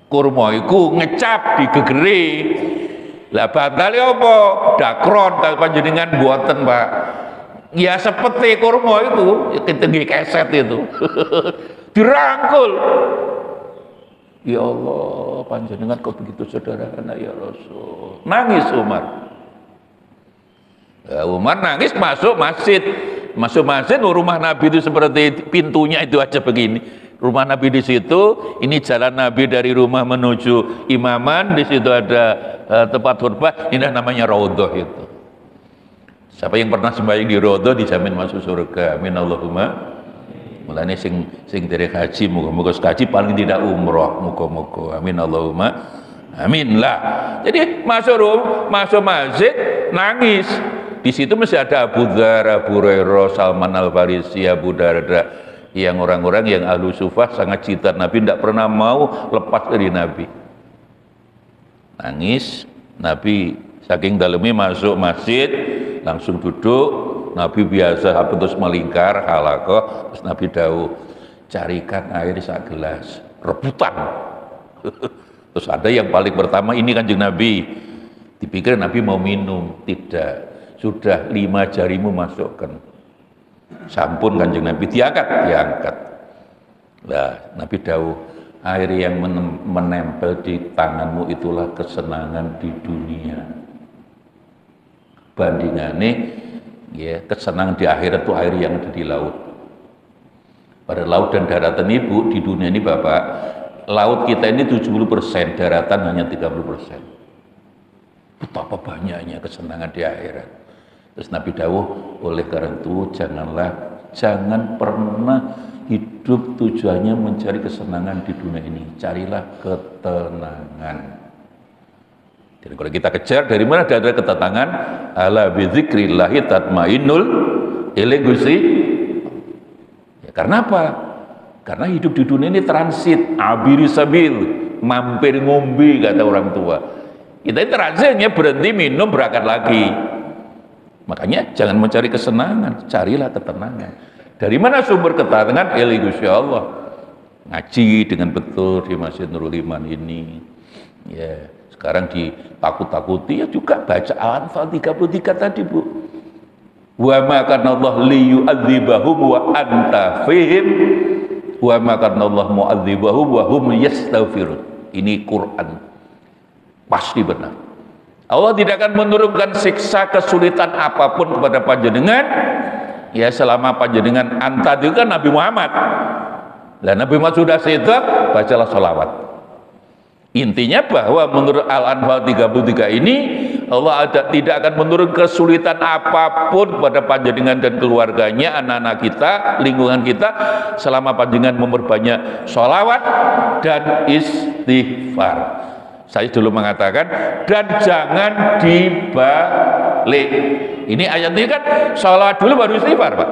Speaker 1: kurma iku ngecap di gegere. Lah bantale apa? Dakron tak panjenengan buatan, Pak. Ya seperti kurma itu, tinggi keset itu. Dirangkul. Ya Allah, panjenengan kok begitu sederhana ya Rasul. Nangis Umar. Ya, Umar nangis masuk masjid. Masuk masjid, rumah Nabi itu seperti pintunya itu aja begini. Rumah Nabi di situ, ini jalan Nabi dari rumah menuju imaman, di situ ada tempat khutbah, ini namanya raudhah itu. Siapa yang pernah sembahyang di raudhah dijamin masuk surga. Amin Allahumma. Mulane sing derek haji muga-muga haji paling tidak umroh, muga-muga. Amin Allahumma. Amin lah. Jadi masuk masjid nangis. Di situ masih ada Abu Dzar, Abu Hurairah, Salman Al-Farisi, Abu Darda, yang orang-orang yang ahlu sufah sangat cinta Nabi, tidak pernah mau lepas dari Nabi. Nangis, Nabi saking dalamnya masuk masjid, langsung duduk. Nabi biasa terus melingkar halakoh, terus Nabi dawuh, carikan air sak gelas, rebutan. Terus ada yang paling pertama, ini Kanjeng Nabi, dipikir Nabi mau minum, tidak, sudah 5 jarimu masukkan. Sampun Kanjeng Nabi, diangkat. Nah, Nabi dawuh, air yang menempel di tanganmu itulah kesenangan di dunia. Bandingannya, ya, kesenangan di akhirat itu air yang ada di laut. Pada laut dan daratan ibu di dunia ini Bapak, laut kita ini 70%, daratan hanya 30%. Betapa banyaknya kesenangan di akhirat. Terus Nabi dawuh, oleh karena itu jangan pernah hidup tujuannya mencari kesenangan di dunia ini. Carilah ketenangan. Jadi kalau kita kejar, dari mana ada ketenangan? Ala bidzikrillahi tatmainnul Gusti. Ya, karena apa? Karena hidup di dunia ini transit, abiri sabil, mampir ngombe kata orang tua. Kita ini transitnya berhenti minum, berangkat lagi. Makanya jangan mencari kesenangan, carilah ketenangan. Dari mana sumber ketenangan? Gusti Allah. Ngaji dengan betul di Masjid Nurul Iman ini. Ya, sekarang ditakut-takuti ya juga baca Al-Anfal 33 tadi, Bu. Wa ma kana Allah liyu'adzibahum wa anta fihim wa ma kana Allah mu'adzibahum wa hum yastaghfirun. Ini Quran. Pasti benar. Allah tidak akan menurunkan siksa kesulitan apapun kepada panjenengan ya selama panjenengan anta itu kan Nabi Muhammad. Dan Nabi Muhammad sudah siap, bacalah sholawat. Intinya bahwa menurut Al-Anfal 33 ini Allah tidak akan menurunkan kesulitan apapun kepada panjenengan dan keluarganya, anak-anak kita, lingkungan kita selama panjenengan memperbanyak sholawat dan istighfar. Saya dulu mengatakan, dan jangan dibalik. Ini ayat ini kan sholawat dulu baru istighfar, Pak.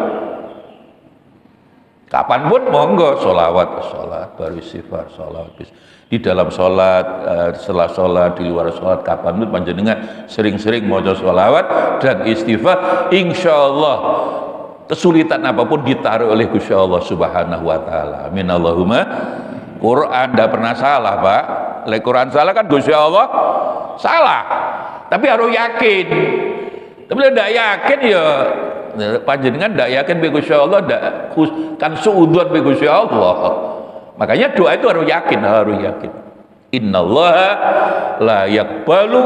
Speaker 1: Kapanpun monggo sholawat baru istighfar, sholawat. Di dalam sholat, setelah sholat, di luar sholat, kapanpun panjenengan sering-sering maca sholawat dan istighfar. Insya Allah kesulitan apapun ditaruh oleh Gusti Allah Subhanahu Wa Taala. Amin Allahumma. Quran tidak pernah salah, Pak. Quran salah kan Gusti Allah salah, tapi harus yakin. Tapi tidak yakin ya panjenengan tidak yakin be Gusti Allah, kan suudzon be Gusti Allah. Makanya doa itu harus yakin. Innallaha la yaqbalu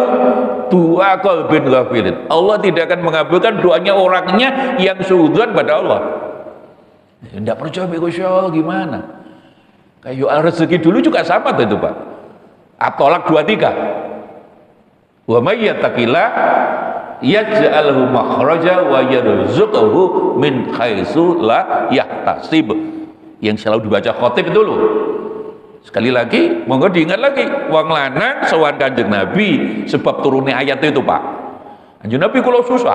Speaker 1: du'a qalbin ghafilin. Allah tidak akan mengabulkan doanya orangnya yang suudzon pada Allah. Tidak percaya be Gusti Allah gimana? Kayak rezeki dulu juga sama tuh itu, Pak. At-Tolak 23. Wa may yattaqillah yaj'alhu makhraja wa yarzuqhu min haitsu la yahtasib. Yang selalu dibaca khotib dulu. Sekali lagi, monggo diingat lagi, wong lanang sowan Kanjeng Nabi sebab turunnya ayat itu, Pak. Kanjeng Nabi kula susah.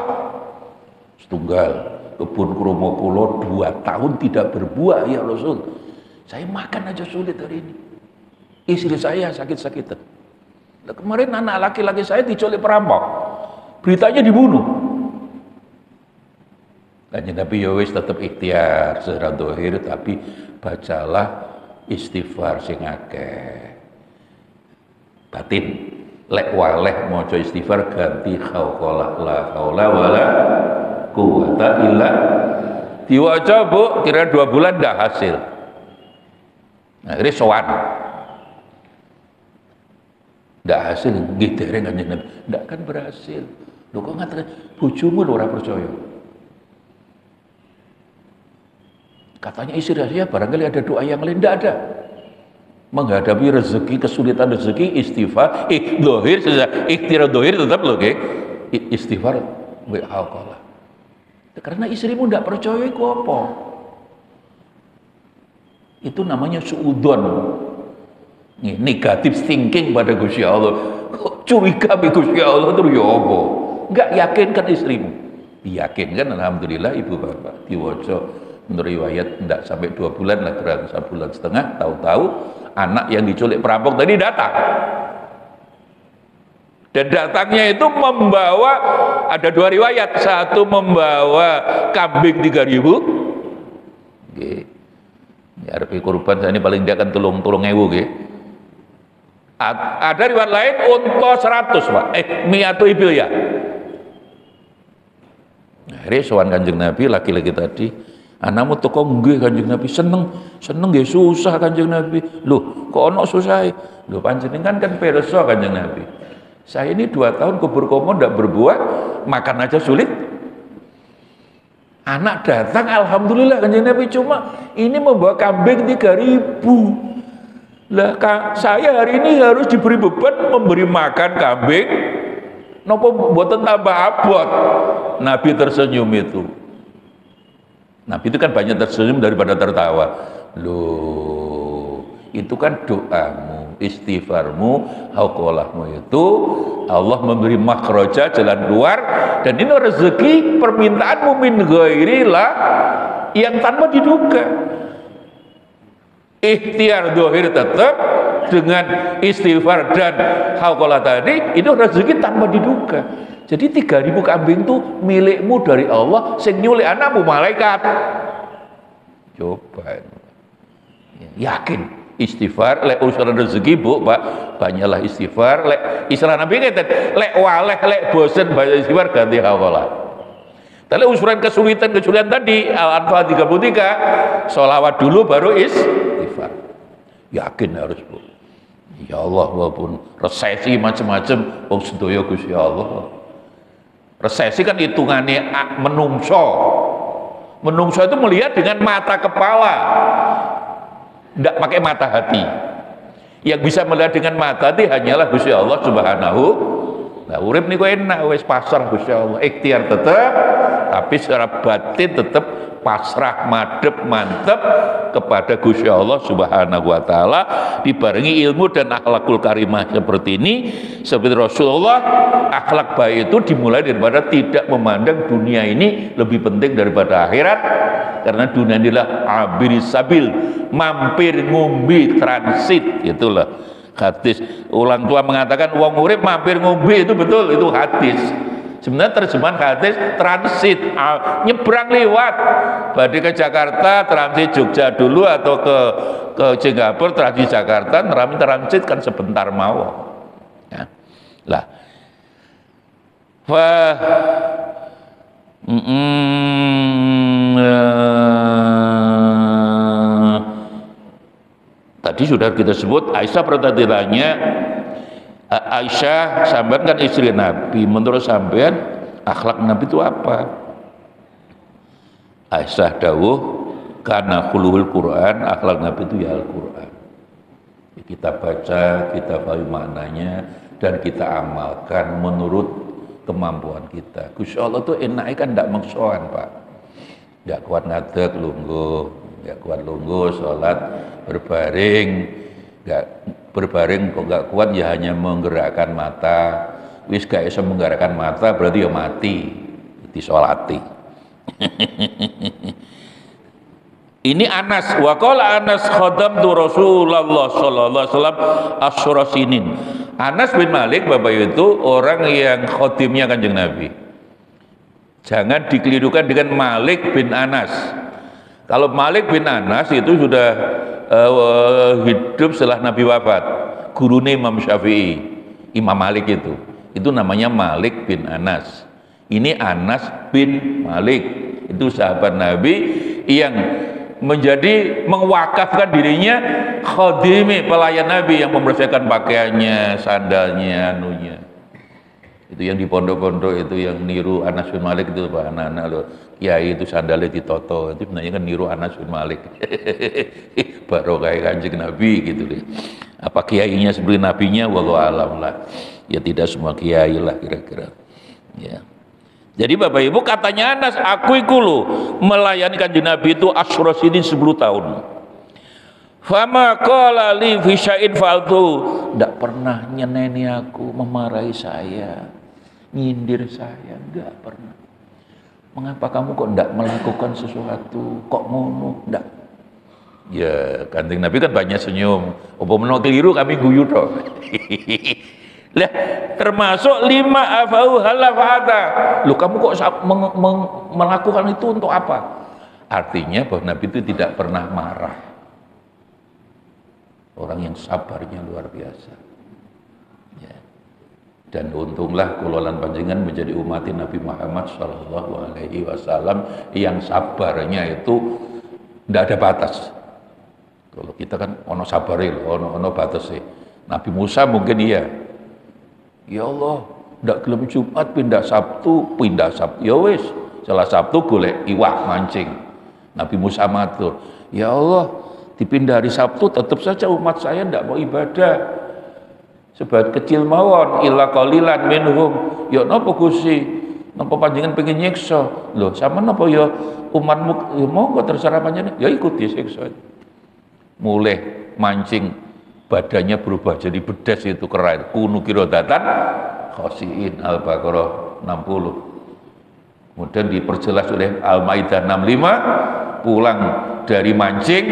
Speaker 1: Setunggal kebun kurma kula 2 tahun tidak berbuah ya Rasul. Saya makan aja sulit hari ini. Istri saya sakit-sakitan. Nah, kemarin anak laki-laki saya diculik perampok. Beritanya dibunuh. Kanjeng Nabi ya wis tetep ikhtiar secara zahir, tapi bacalah istighfar sing akeh. Batin lek waleh maca istighfar ganti khauqalah la haula wala quwata illa diwaca Bu, kira 2 bulan ndak hasil. Nah, akhirnya sowan. Ndak hasil nggih dereng Kanjeng Nabi. Ndak kan berhasil. Lho kok ngaten bojomu lho ora percaya. Katanya istri saya barangkali ada doa yang lain, tidak ada. Menghadapi rezeki, kesulitan rezeki, istighfar, dohir, ikhtiar dohir tetap loh, istighfar, wa'alaikumsalam. Karena istrimu tidak percaya itu apa? Itu namanya suudon, negatif thinking pada Gusti Allah. Curiga sama Gusti Allah terus ya apa? Enggak yakinkan istrimu, yakinkan. Alhamdulillah ibu bapak diwaca. Menurut riwayat tidak sampai 2 bulan lah, kurang 1,5 bulan, tahu-tahu anak yang diculik perampok tadi datang. Dan datangnya itu membawa, ada 2 riwayat, satu membawa kambing 3.000, okay. Ya, arep kurban saya ini paling dia akan tulung ewu, okay. Ada riwayat lain unta 100 Pak, miatu ibil ya. Akhirnya sowan Kanjeng Nabi, laki-laki tadi, anakmu teko nggih Kanjeng Nabi, seneng nggih, susah Kanjeng Nabi. Loh, kok ono susah? Loh, panjenengan kan pirsa Kanjeng Nabi. Saya ini 2 tahun kubur komo ndak berbuah, makan aja sulit. Anak datang alhamdulillah Kanjeng Nabi, cuma ini membawa kambing 3.000. Lah saya hari ini harus diberi beban memberi makan kambing. Napa mboten tambah abot? Nabi tersenyum itu. Nabi itu kan banyak tersenyum daripada tertawa. Loh, itu kan doamu, istighfarmu, hauqolahmu itu Allah memberi makhraja, jalan keluar, dan ini rezeki permintaanmu min ghairillah yang tanpa diduga. Ikhtiar dohir tetap dengan istighfar dan hauqolah tadi, itu rezeki tanpa diduga. Jadi 3.000 kambing itu milikmu dari Allah, sing nyulik anakmu malaikat. Coba yakin istighfar, lek urusan rezeki Bu, Pak, banyaklah istighfar. Lek istilah Nabi ngeten, lek waleh, lek bosen banyak istighfar ganti hauqolah. Tapi usulan kesulitan tadi Al-Anfal 33, sholawat dulu baru istighfar. Yakin harus Bu. Ya Allah, walaupun resesi macam-macam, wong sedaya Gusti Allah. Resesi kan hitungannya menungso. Menungso itu melihat dengan mata kepala, tidak pakai mata hati. Yang bisa melihat dengan mata hati hanyalah Gusti Allah Subhanahu. Nah, urip niku enak wis pasrah Gusti Allah. Ikhtiar tetap, tapi secara batin tetap pasrah, madep, mantep kepada Gusti Allah Subhanahu wa taala, dibarengi ilmu dan akhlakul karimah seperti ini. Seperti Rasulullah, akhlak baik itu dimulai daripada tidak memandang dunia ini lebih penting daripada akhirat, karena dunia inilah abiris sabil, mampir ngumbi transit. Itulah hadis. Orang tua mengatakan uang urip mampir ngumbi, itu betul, itu hadis. Sebenarnya terjemahan hadis transit, nyebrang lewat. Badi ke Jakarta transit Jogja dulu, atau ke Singapura transit Jakarta, transit kan sebentar mau. Ya. Lah. Wah. Tadi sudah kita sebut Aisyah pertanyaannya. Aisyah sampean kan istri Nabi, menurut sampean akhlak Nabi itu apa? Aisyah dawuh, karena khuluhul Quran, akhlak Nabi itu ya Al-Quran. Kita baca, kita pahami maknanya, dan kita amalkan menurut kemampuan kita. Gusti Allah itu enaknya kan tidak maksoan Pak, tidak kuat ngadeg lungguh, tidak kuat lungguh sholat berbaring, nggak berbaring kok nggak kuat ya hanya menggerakkan mata, wis gak iso menggarakan mata berarti ya mati disolati. Ini Anas, wa qala Anas khadamtu Rasulullah sallallahu alaihi wasallam asyra sinin. Anas bin Malik Bapak itu orang yang khadimnya Kanjeng Nabi. Jangan dikelirukan dengan Malik bin Anas. Kalau Malik bin Anas itu sudah hidup setelah Nabi wafat. Gurune Imam Syafi'i, Imam Malik itu namanya Malik bin Anas. Ini Anas bin Malik, itu sahabat Nabi yang menjadi mewakafkan dirinya khadimi pelayan Nabi yang membersihkan pakaiannya, sandalnya, anunya. Itu yang di pondok-pondok itu yang niru Anas bin Malik itu Pak, anak-anak loh. Kiai itu sandalnya ditoto, itu sebenarnya kan niru Anas bin Malik. Barokah Kanjeng Nabi gitu deh. Apa kiainya seperti nabinya wallahu alam lah. Ya tidak semua kiai lah kira-kira. Ya. Jadi Bapak Ibu katanya Anas, aku iku lho melayani Kanjeng Nabi itu asyra sinin 10 tahun. Fama qala li fi syai'in faltu, enggak pernah nyeneni aku, memarahi saya, nyindir saya, enggak pernah. Mengapa kamu kok enggak melakukan sesuatu, kok ngono, enggak. Ya, Kanjeng Nabi kan banyak senyum. Apa menawa keliru kami guyu tok. Lah termasuk 5 afau halafata. Loh kamu kok melakukan itu untuk apa? Artinya bahwa Nabi itu tidak pernah marah. Orang yang sabarnya luar biasa. Ya. Dan untunglah kulolan panjenengan menjadi umat Nabi Muhammad sallallahu alaihi wasallam yang sabarnya itu tidak ada batas. Kalau kita kan ono sabare ono batasnya. Nabi Musa mungkin iya. Ya Allah, ndak gelem Jumat pindah Sabtu. Ya wis, salah Sabtu golek iwak mancing. Nabi Musa matur, "Ya Allah, dipindah hari Sabtu tetap saja umat saya ndak mau ibadah. Sebab kecil mawon illa qalilan minhum." Ya napa Gusti? Napa panjenengan pengen nyiksa? Lho, sama napa ya umatmu ya monggo terserah panjenengan. Ya ikut disiksa. Mulai mancing badannya berubah jadi bedas itu keren. Kunu kirodatan khosiin Al-Baqarah 60. Kemudian diperjelas oleh Al-Maidah 65, pulang dari mancing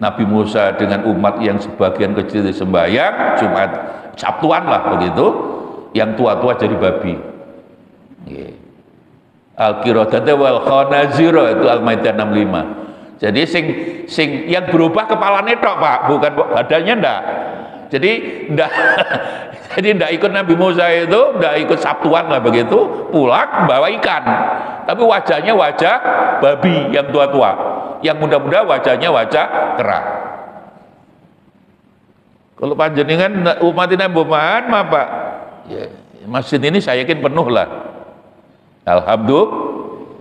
Speaker 1: Nabi Musa dengan umat yang sebagian kecil sembahyang Jumat Sabtuan lah begitu, yang tua-tua jadi babi. Al-Qiradata wal Khanazira itu Al-Maidah 65. Jadi sing yang berubah kepalanya tok Pak, bukan badannya ndak. Jadi ndak jadi ndak ikut Nabi Musa itu, ndak ikut Sabtuan lah begitu, pulang bawa ikan. Tapi wajahnya wajah babi yang tua-tua. Yang muda-muda wajahnya wajah kera. Kalau panjenengan umat Nabi Muhammad Pak, ya, masjid ini saya yakin penuh lah. Alhamdulillah.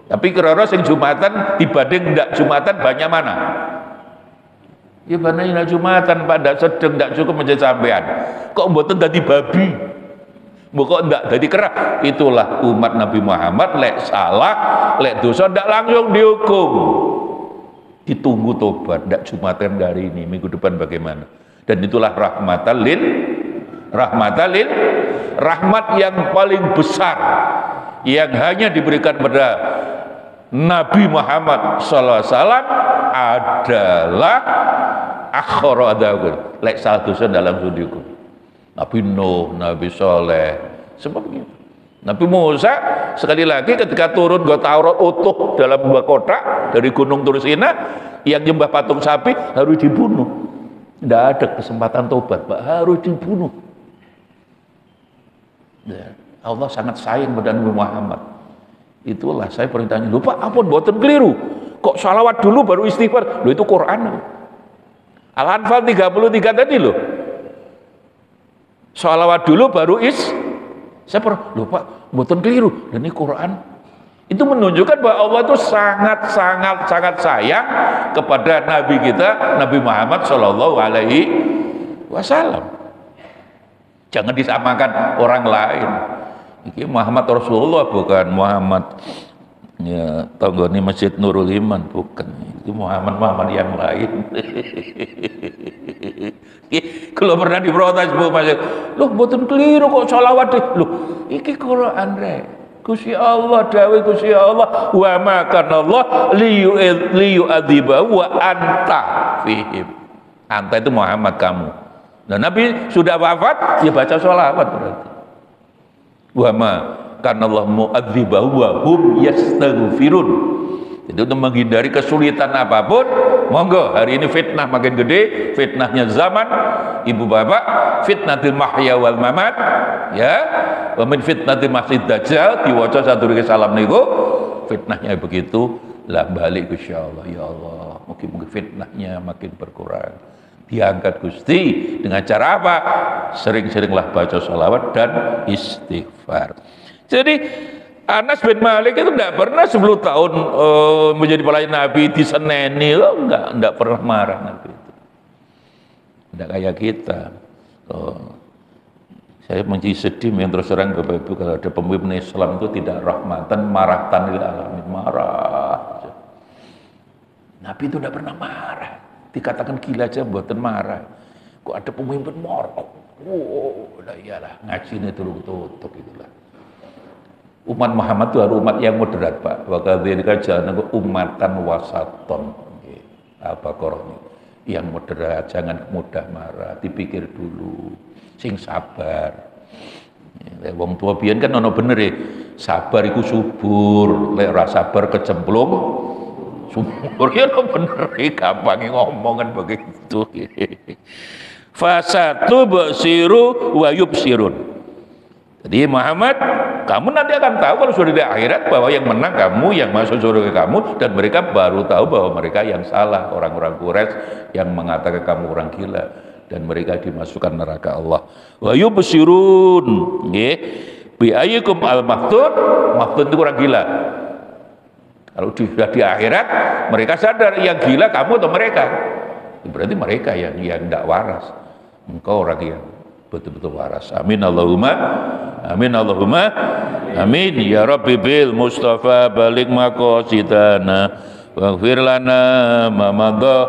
Speaker 1: Tapi kira-kira sing Jumatan dibanding ndak Jumatan banyak mana? Ya banyak Jumatan Pak, ndak sedeng, ndak cukup menjadi sampean. Kok mboten dadi babi? Kok ndak dadi kera? Itulah umat Nabi Muhammad, lek salah, lek dosa ndak langsung dihukum. Ditunggu tobat, ndak Jumatan dari ini, minggu depan bagaimana? Dan itulah rahmat yang paling besar yang hanya diberikan pada Nabi Muhammad sallallahu alaihi wasallam adalah akhara adabun, lek salah dosa dalam sudiku. Nabi Nuh, Nabi Soleh, sebab begitu. Nabi Musa sekali lagi ketika turun ke Taurat utuh dalam dua kotak dari gunung Tur Sina, yang nyembah patung sapi harus dibunuh. Tidak ada kesempatan tobat, Pak, harus dibunuh. Ya, Allah sangat sayang pada Nabi Muhammad. Itulah saya perintahnya. Lupa ampun boten keliru. Kok sholawat dulu baru istighfar? Loh itu Quran. Al-Anfal 33 tadi loh. Sholawat dulu baru saya pernah lupa boten keliru. Dan ini Quran. Itu menunjukkan bahwa Allah itu sangat sayang kepada Nabi kita, Nabi Muhammad Shallallahu Alaihi Wasallam. Jangan disamakan orang lain. Ini Muhammad Rasulullah bukan Muhammad ya tanggane Masjid Nurul Iman, bukan. Itu Muhammad yang lain. Kalau pernah diprotes Bu Mas, loh mboten keliru kok sholawat deh. Loh iki Quran rek. Gusti Allah dawuh Gusti Allah wa ma kana Allah liyu'adziba wa anta fihim. Anta itu Muhammad kamu. Nah Nabi sudah wafat ya baca sholawat berarti. Wa ma kana Allah mu'adziba wa hum yastaghfirun. Itu untuk menghindari kesulitan apapun, monggo hari ini fitnah makin gede, fitnahnya zaman, ibu bapak, fitnatul mahya wal mamat, ya, wa min fitnatil masjid dajjal, diwaca sadurunge salam niku, fitnahnya begitu, lah balik Gusti Allah, ya Allah, mungkin fitnahnya makin berkurang. Diangkat Gusti dengan cara apa? Sering-seringlah baca sholawat dan istighfar. Jadi Anas bin Malik itu tidak pernah 10 tahun menjadi pelayan Nabi diseneni, enggak pernah marah Nabi itu. Tidak kayak kita. Saya menjadi sedih yang terus terang Bapak Ibu kalau ada pemimpin Islam itu tidak rahmatan, marahtan lil alamin, marah. Nabi itu tidak pernah marah. Dikatakan gila aja buatan marah. Kok ada pemimpin marah? Oh, lah iyalah ngaji ini tutup itulah. Umat Muhammad itu harus umat yang moderat Pak. Wa kadzalika ja'alnakum ummatan wasaton. Al-Baqarah yang moderat, jangan mudah marah, dipikir dulu, sing sabar. Wong tua biyen kan ono bener ya, sabar iku subur, lek ora sabar kecemplung subur ya ono bener gampang ngomongan begitu. Fasatu basiru wa yubsirun. Jadi Muhammad, kamu nanti akan tahu kalau sudah di akhirat bahwa yang menang kamu, yang masuk surga kamu, dan mereka baru tahu bahwa mereka yang salah, orang-orang Quraisy yang mengatakan kamu orang gila, dan mereka dimasukkan neraka Allah. Wa yubsirun, nggih. Bi ayyikum al-maftun, maftun itu orang gila. Kalau sudah di akhirat, mereka sadar yang gila kamu atau mereka. Berarti mereka yang tidak waras. Engkau orang yang betul-betul waras. Amin Allahumma amin Allahumma amin ya Rabbi bil Mustafa balik maqasidana waghfir lana ma madha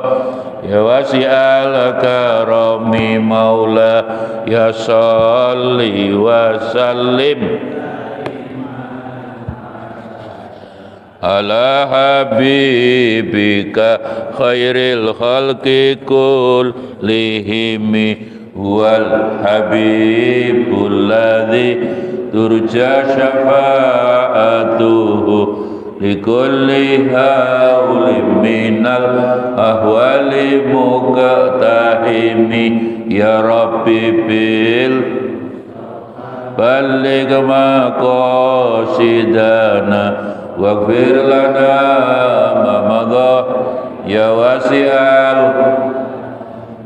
Speaker 1: ya wasi'al karami maula ya sholli wa sallim ala habibika khairil khalqi kullihim wal habibul ladzi turja syafa'atuhu likulli haulim minal ahwali muqtahimi ya rabbi bil balligh maqasidana waghfir lana ma madha ya wasi'al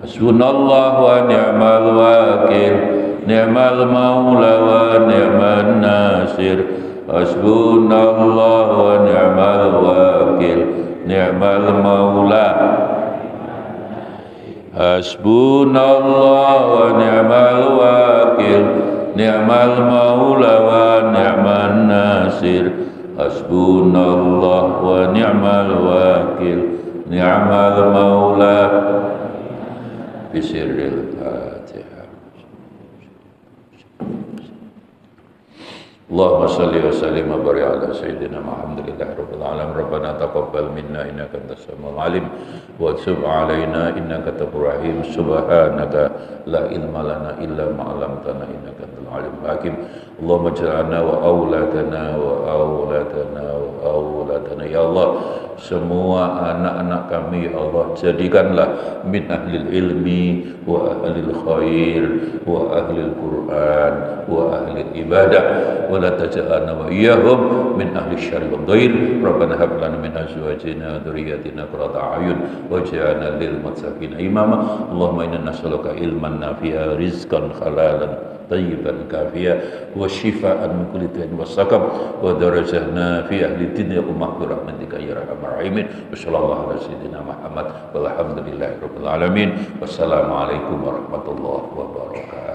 Speaker 1: Hasbunallah wa ni'mal wakil, ni'mal maula wa ni'man nasir. Hasbunallah wa ni'mal wakil, ni'mal maula. Hasbunallah wa ni'mal wakil, ni'mal maula wa ni'man nasir. Hasbunallah wa ni'mal wakil, ni'mal maula. Bisirril Fatihah. Allahumma salli wa sallim wa barik ala sayyidina Muhammadillah rabbil alamin. Rabbana taqabbal minna innaka antas samiul alim wa tub alaina innaka tawwabur rahim. Subhanaka la ilma lana illa ma 'allamtana innaka antal alimul hakim. Allahumma ij'alna wa auladana wa auladana wa auladana ya Allah, semua anak-anak kami ya Allah jadikanlah min ahlil ilmi wa ahlil khair wa ahlil Quran wa ahlil ibadah wa la taj'alna wa iyyahum min ahli syarri wad dhair. Rabbana hab lana min azwajina wa dhurriyyatina qurrata a'yun waj'alna lil muttaqina imama. Allahumma inna nas'aluka ilman nafi'a rizqan halalan tayyiban kafiya wa shifaan min kulli da'in wa saqam wa darajana fi ahli dunya ummah bi rahmatika ya arhamar rahimin. Wassallallahu ala sayyidina Muhammad walhamdulillahi rabbil alamin. Wassalamu alaikum warahmatullahi wabarakatuh.